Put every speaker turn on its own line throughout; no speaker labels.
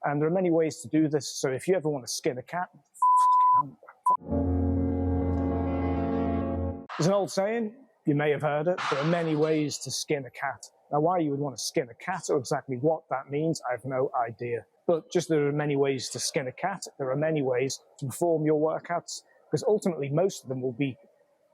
And there are many ways to do this. So if you ever want to skin a cat, there's an old saying, you may have heard it, there are many ways to skin a cat. Now, why you would want to skin a cat or exactly what that means, I have no idea. But just there are many ways to skin a cat. There are many ways to perform your workouts, because ultimately most of them will be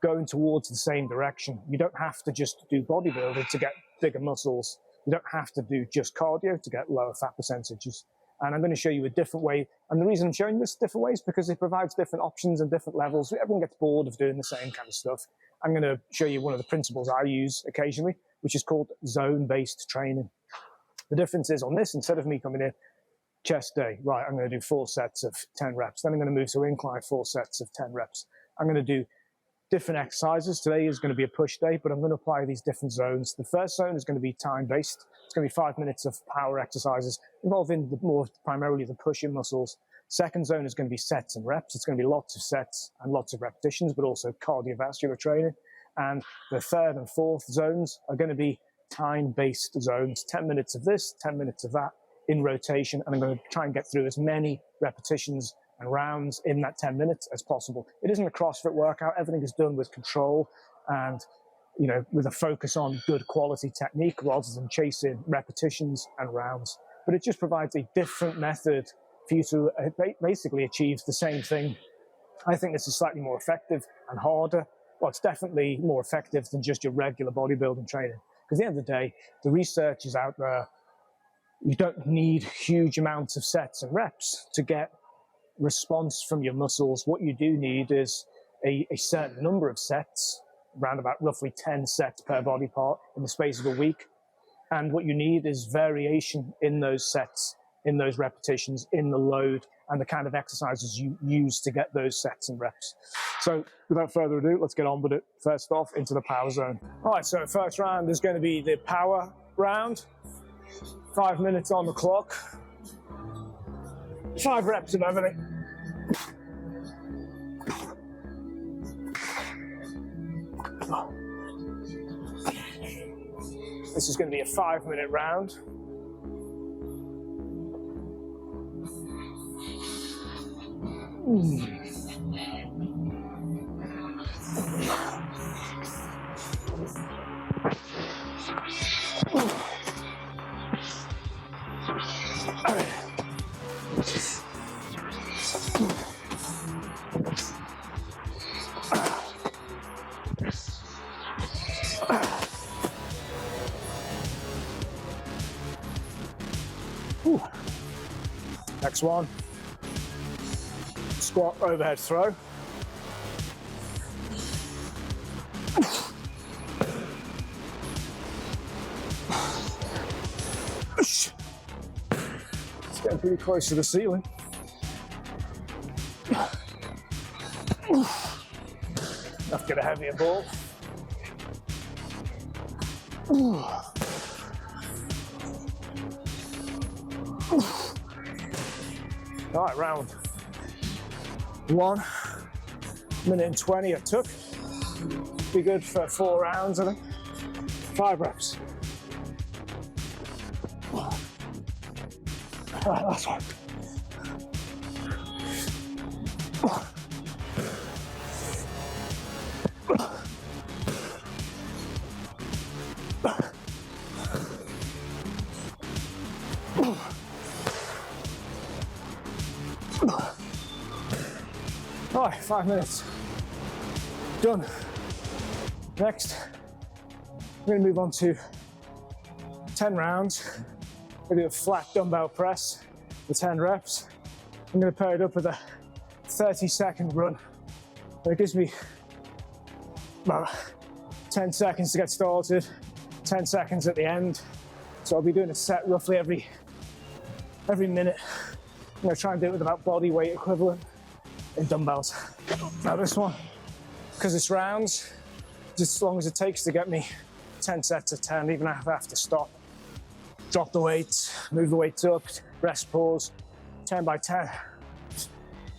going towards the same direction. You don't have to just do bodybuilding to get bigger muscles. You don't have to do just cardio to get lower fat percentages. And I'm going to show you a different way. And the reason I'm showing this different way is because it provides different options and different levels. Everyone gets bored of doing the same kind of stuff. I'm going to show you one of the principles I use occasionally, which is called zone-based training. The difference is on this, instead of me coming in, chest day, right, I'm going to do 4 sets of 10 reps. Then I'm going to move to incline, 4 sets of 10 reps. I'm going to do different exercises. Today is going to be a push day, but I'm going to apply these different zones. The first zone is going to be time-based. It's going to be 5 minutes of power exercises involving primarily the pushing muscles. Second zone is going to be sets and reps. It's going to be lots of sets and lots of repetitions, but also cardiovascular training. And the third and fourth zones are going to be time-based zones. 10 minutes of this, 10 minutes of that in rotation. And I'm going to try and get through as many repetitions and rounds in that 10 minutes as possible. It isn't a CrossFit workout. Everything is done with control and, you know, with a focus on good quality technique rather than chasing repetitions and rounds. But it just provides a different method for you to basically achieve the same thing. I think this is slightly more effective and harder. Well, it's definitely more effective than just your regular bodybuilding training. Because at the end of the day, the research is out there. You don't need huge amounts of sets and reps to get response from your muscles. What you do need is a certain number of sets, around about roughly 10 sets per body part in the space of a week. And what you need is variation in those sets, in those repetitions, in the load, and the kind of exercises you use to get those sets and reps. So without further ado, let's get on with it. First off, into the power zone. All right, so first round is going to be the power round. 5 minutes on the clock. 5 reps of everything. This is going to be a 5-minute round. Next one, squat overhead throw. It's getting pretty close to the ceiling. Have to get a heavier ball. All right, round 1, 1:20 it took. Be good for 4 rounds, I think. 5 reps. All right, last one. All right, 5 minutes. Done. Next, we're going to move on to 10 rounds. We're going to do a flat dumbbell press for 10 reps. I'm going to pair it up with a 30-second run. It gives me about 10 seconds to get started, 10 seconds at the end. So I'll be doing a set roughly every minute. I'm going to try and do it with about body weight equivalent in dumbbells. Now this one, because it's rounds, just as long as it takes to get me 10 sets of 10, even if I have to stop, drop the weights, move the weights up, rest, pause, 10 by 10.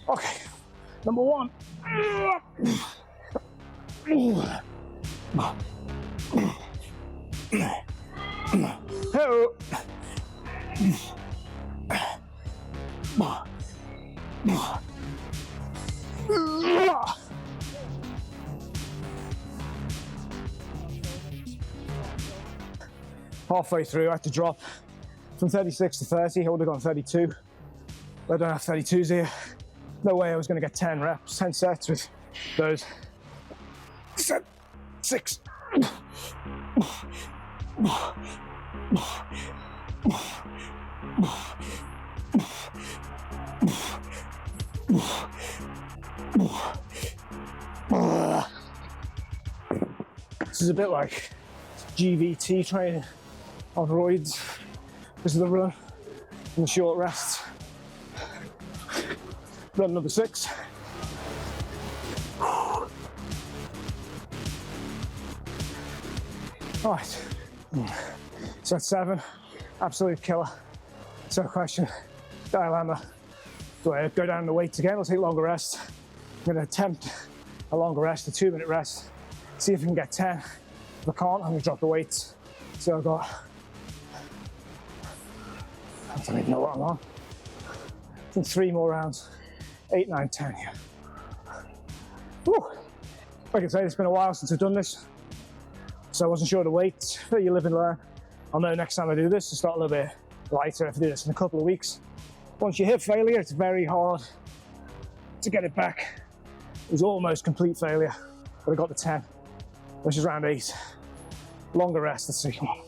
Okay, number 1. Hello. Halfway through, I had to drop from 36 to 30. I would have gone 32. But I don't have 32s here. No way I was going to get 10 reps, 10 sets with those. 6. This is a bit like GVT training on roids. This is the run and the short rests. Run number 6. Right, set 7, absolute killer. So question, dilemma, do I go down the weights again or take longer rest? I'm going to attempt a longer rest, a 2-minute rest, see if I can get 10. If I can't, I'm going to drop the weights. So I've got, I don't even know what I'm on. I think 3 more rounds, 8, 9, 10 here. Whew. Like I say, it's been a while since I've done this, so I wasn't sure the weight, but you live and learn. I'll know next time I do this to start a little bit lighter if I do this in a couple of weeks. Once you hit failure, it's very hard to get it back. It was almost complete failure, but I got the 10, which is round 8. Longer rest, let's see, come on.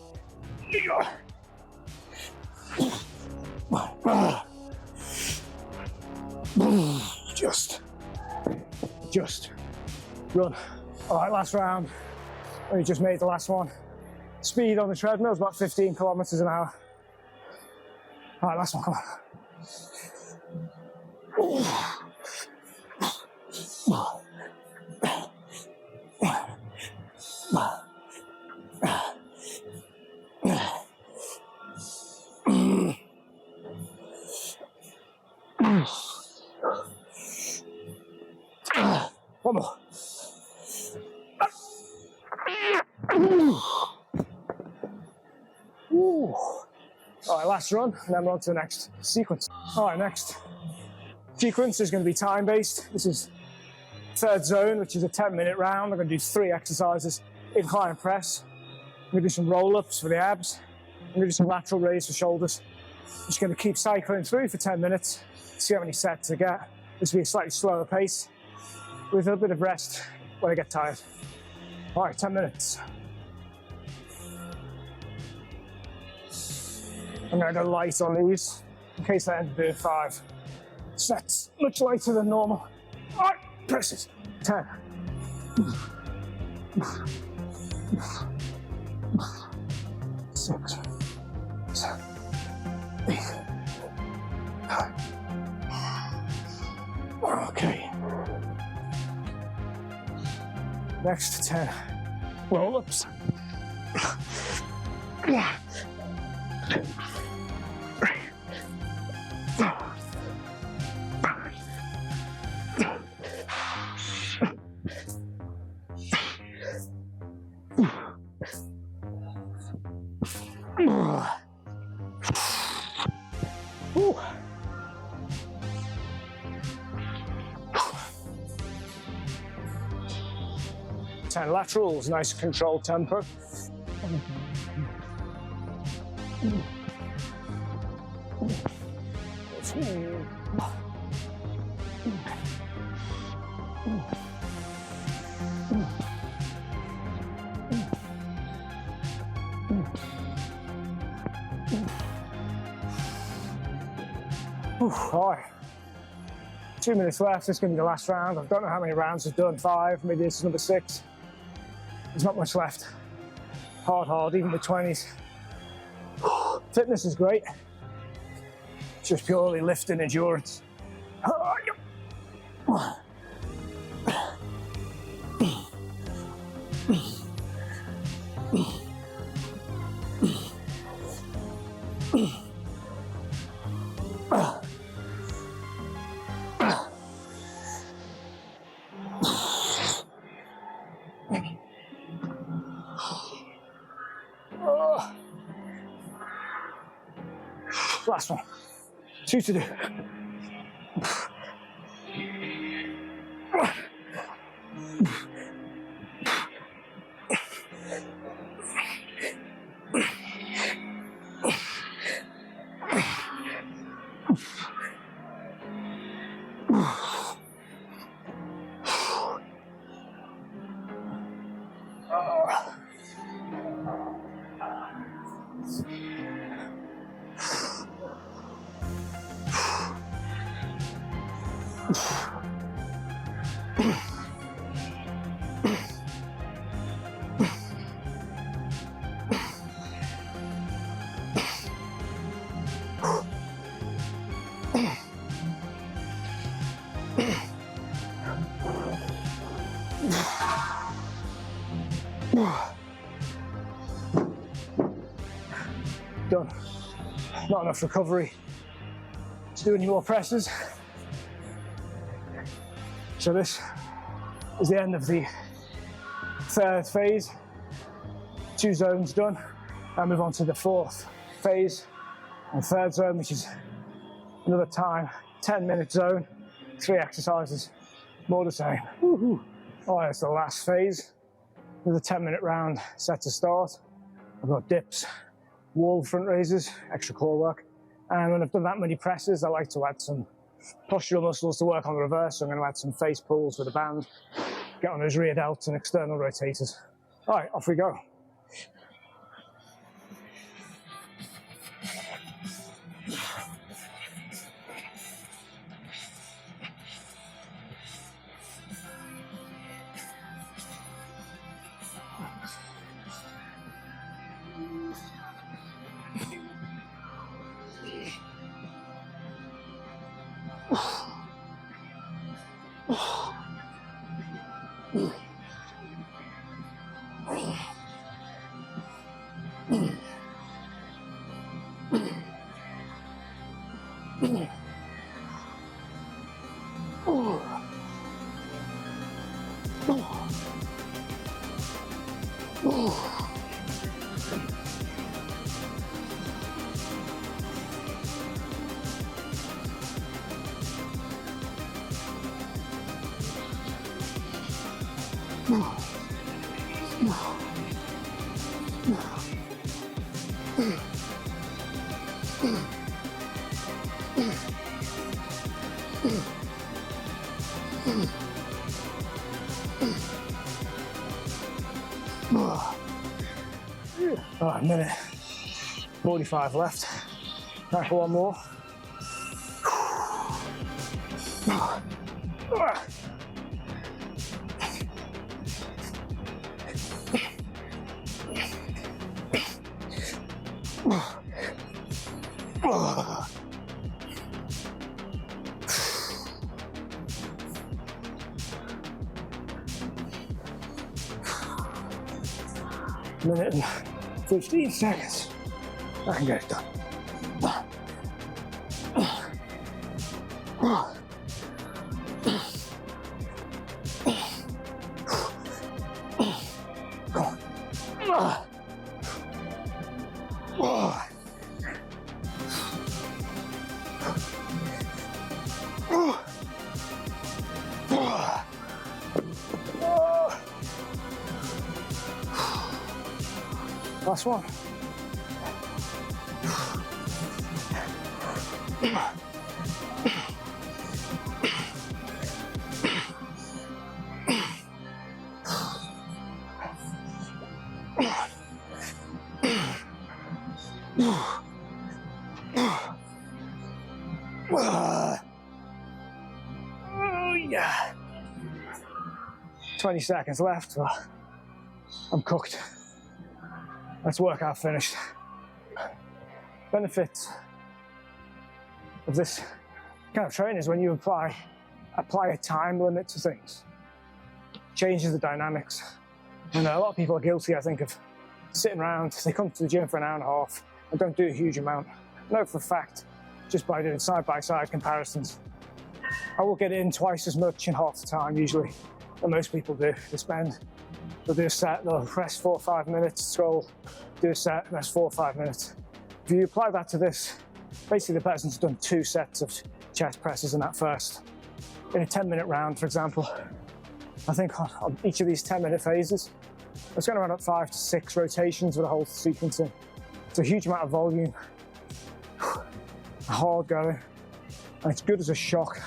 Just run. All right, last round. We just made the last one. Speed on the treadmill is about 15 kilometers an hour. All right, last one, come on. One more. All right, last run, and then we're on to the next sequence. All right, next sequence is going to be time-based. This is third zone, which is a 10-minute round. I'm going to do 3 exercises: incline press. I'm going to do some roll-ups for the abs. I'm going to do some lateral raise for shoulders. I'm just going to keep cycling through for 10 minutes, see how many sets I get. This will be a slightly slower pace, with a bit of rest when I get tired. All right, 10 minutes. I'm going to go light on these, in case I end up doing 5 sets, much lighter than normal. All right, presses. 10. 6, 7, 8, 9. Okay. Next 10 roll-ups. 1, 2, 3, 4, 5. Ooh. 10 laterals, nice controlled tempo. All right, 2 minutes left. This is going to be the last round. I don't know how many rounds I've done, 5, maybe this is number 6. There's not much left. Hard, even with 20s. Fitness is great. It's just purely lifting endurance. Last one. 2 to do. Done. Not enough recovery to do any more presses. So this is the end of the third phase. 2 zones done. I'll move on to the 4th phase and 3rd zone, which is another 10-minute zone, 3 exercises, more the same. Woo-hoo. Oh, that's the last phase. Another 10-minute round set to start. I've got dips, wall front raises, extra core work. And when I've done that many presses, I like to add some postural muscles to work on the reverse. So I'm going to add some face pulls with a band, get on those rear delts and external rotators. All right, off we go. A minute 45 left. Time for one more. Minute and 15 seconds. I can get it done. Last one. Oh yeah. 20 seconds left. Well, I'm cooked. That's workout finished. Benefits of this kind of training is when you apply a time limit to things. Changes the dynamics. And a lot of people are guilty, I think, of sitting around. They come to the gym for an hour and a half and don't do a huge amount. I know for a fact, just by doing side-by-side comparisons, I will get in twice as much in half the time usually than most people do. They'll do a set, they'll rest 4 or 5 minutes, scroll, do a set, rest 4 or 5 minutes. If you apply that to this, Basically, the person's done 2 sets of chest presses in that first. In a 10-minute round, for example, I think on each of these 10-minute phases, it's going to run up 5 to 6 rotations with the whole sequencing. It's a huge amount of volume, hard going, and it's good as a shock.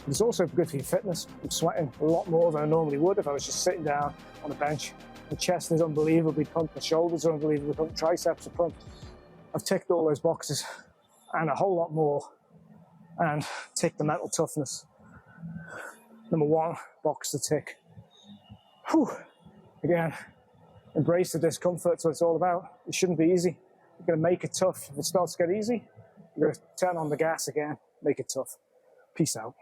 It's also good for your fitness. I'm sweating a lot more than I normally would if I was just sitting down on a bench. The chest is unbelievably pumped, the shoulders are unbelievably pumped, triceps are pumped. I've ticked all those boxes and a whole lot more, and ticked the mental toughness. Number 1 box to tick. Whew. Again, embrace the discomfort. That's what it's all about. It shouldn't be easy. You're going to make it tough. If it starts to get easy, you're going to turn on the gas again, make it tough. Peace out.